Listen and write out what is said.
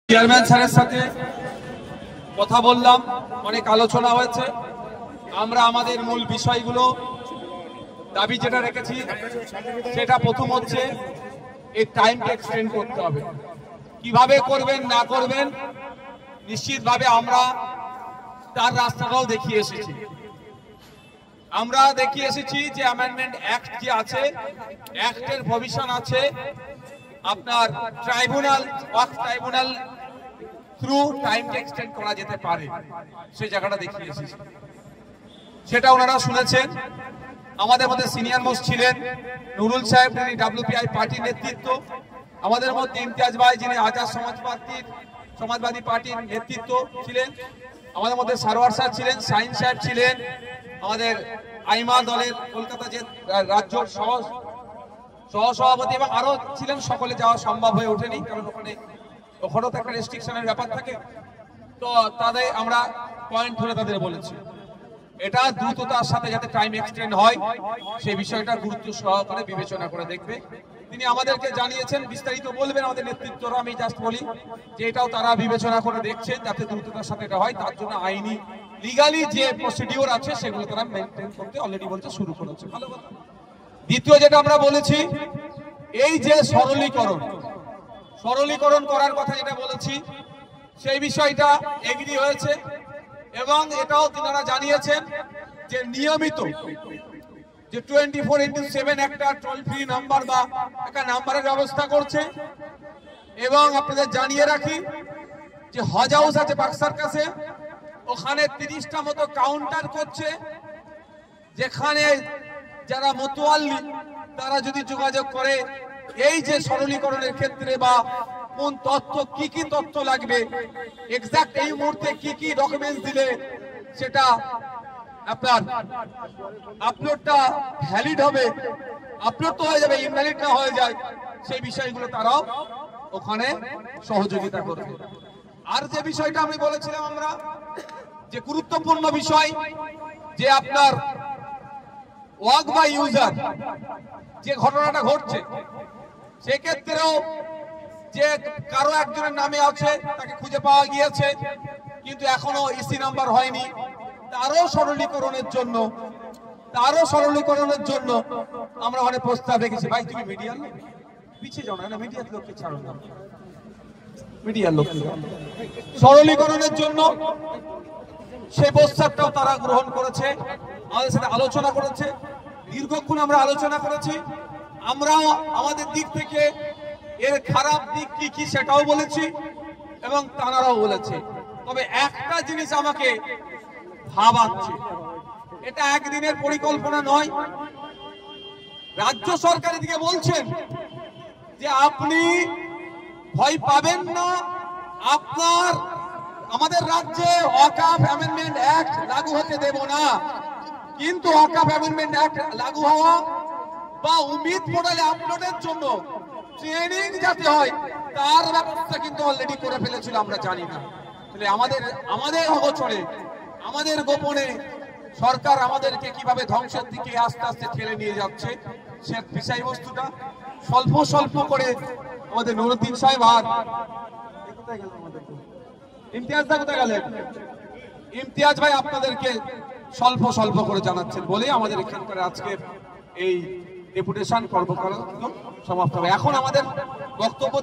Chairman স্যারের সাথে কথা বললাম, অনেক আলোচনা হয়েছে। আমরা আমাদের মূল বিষয়গুলো দাবি যেটা রেখেছি সেটা প্রথম হচ্ছে এই টাইমটা এক্সটেন্ড করতে হবে। কিভাবে করবেন না করবেন নিশ্চিতভাবে আমরা তার রাস্তাটাও দেখিয়ে এসেছি। আমরা দেখিয়ে এসেছি যে অ্যামেন্ডমেন্ট অ্যাক্ট যে আছে, অ্যাক্টের প্রভিশন আছে আপনার ট্রাইব্যুনাল, ওয়াকফ ট্রাইব্যুনাল থ্রু টাইমটা এক্সটেন্ড করা যেতে পারে, সেই জায়গাটা দেখিয়ে এসেছি। সেটা ওনারা শুনেছেন। আমাদের মধ্যে সিনিয়র মোস্ট ছিলেন নুরুল সাহেব, যিনি ডাব্লিউপিআই পার্টির নেতৃত্ব। আমাদের মধ্যে ইমতিয়াজ ভাই, যিনি আজাদ সমাজবাদী পার্টির নেতৃত্ব ছিলেন। আমাদের মধ্যে সারোয়ার সাহেব ছিলেন, শাহিন সাহেব ছিলেন, আমাদের আইমা দলের কলকাতা যে রাজ্য সহসভাপতি, এবং আরো ছিলেন। সকলে যাওয়া সম্ভব হয়ে ওঠেনি, কারণ ওখানেও তো একটা রেস্ট্রিকশনের ব্যাপার থাকে। তো তাদের আমরা পয়েন্ট ধরে তাদের বলেছি এটা দ্রুততার সাথে যাতে টাইম এক্সটেন্ড হয় সেই বিষয়টা গুরুত্ব সহকারে বিবেচনা করে দেখবে। তিনি আমাদেরকে জানিয়েছেন, বিস্তারিত বলবেন আমাদের নেতৃত্বরা। আমি জাস্ট বলি যে এটাও তারা বিবেচনা করে দেখছেন যাতে দ্রুততার সাথে এটা হয়। তার জন্য আইনি লিগালি যে প্রসিডিওর আছে সেগুলো তারা মেনটেন করতে অলরেডি বলছে শুরু করেছে। ভালো কথা। দ্বিতীয় যেটা আমরা বলেছি, এই যে সরলীকরণ করার কথা যেটা বলেছি সেই বিষয়টা এগ্রি হয়েছে, এবং এটাও তিনারা জানিয়েছেন যে নিয়মিত যে 24/7 একটা টোল ফ্রি নাম্বার বা একটা নাম্বারের ব্যবস্থা করছে। এবং আপনাদের জানিয়ে রাখি যে হজ হাউস আছে বাক্সার কাছে, ওখানে 30টা মতো কাউন্টার করছে, যেখানে যারা মোতোয়াল্লি তারা যদি যোগাযোগ করে এই যে সরলীকরণের ক্ষেত্রে বা কোন তথ্য কি তথ্য লাগবে, এক্সাক্ট এই মুহূর্তে কি ডকুমেন্টস দিলে সেটা আপনার আপলোডটা ভ্যালিড হবে, আপলোড তো হয়ে যাবে, ইনভ্যালিড না হয়ে যায়, সেই বিষয়গুলো তারাও ওখানে সহযোগিতা করবে। আর যে বিষয়টা আমি বলেছিলাম আমরা, যে গুরুত্বপূর্ণ বিষয় যে আপনার ওয়াক বাই ইউজার যে ঘটনাটা ঘটছে, সেক্ষেত্রেও যে কারো একজনের নামে আছে, তাকে খুঁজে পাওয়া গিয়েছে কিন্তু এখনো ইসি নাম্বার হয়নি, তারও সরলীকরণের জন্য আমরা অনেক প্রস্তাব রেখেছি। ভাই তুমি মিডিয়ার লোক, পিছিয়ে যাও না, মিডিয়ার লোককে ছাড়ো না, মিডিয়ার লোক সরলীকরণের জন্য সেই প্রস্তাবটাও তারা গ্রহণ করেছে, আমাদের সাথে আলোচনা করেছে। দীর্ঘক্ষণ আমরা আলোচনা করেছি। আমরাও আমাদের দিক থেকে এর খারাপ দিক কি সেটাও বলেছি এবং তারাও বলেছে। তবে একটা জিনিস আমাকে ভাবাচ্ছে, এটা একদিনের পরিকল্পনা নয়। রাজ্য সরকার দিকে বলছেন যে আপনি ভয় পাবেন না, আমাদের রাজ্যে ওয়াকফ অ্যামেন্ডমেন্ট অ্যাক্ট লাগু হতে দেব না, কিন্তু ওয়াকফ অ্যামেন্ডমেন্ট অ্যাক্ট লাগু হওয়া বা উমিদ পোর্টালে আপলোডের জন্য ট্রেনিং যাতে হয় তার ব্যবস্থা কিন্তু অলরেডি করে ফেলেছিল, আমরা জানি না। তাহলে আমাদের অগোচরে, আমাদের গোপনে সরকার আমাদেরকে কিভাবে ধ্বংসের দিকে আস্তে আস্তে ঠেলে নিয়ে যাচ্ছে, সে বিষয়বস্তুটা স্বল্প করে আমাদের নুরুদ্দিন সাহেব আর ইমতিয়াজ দা কোথায় গেলেন, ইমতিয়াজ ভাই আপনাদেরকে স্বল্প করে জানাচ্ছেন বলে আমাদের এখানকার আজকে এই ডেপুটেশন কর্মকাণ্ড সমাপ্ত হবে। এখন আমাদের বক্তব্য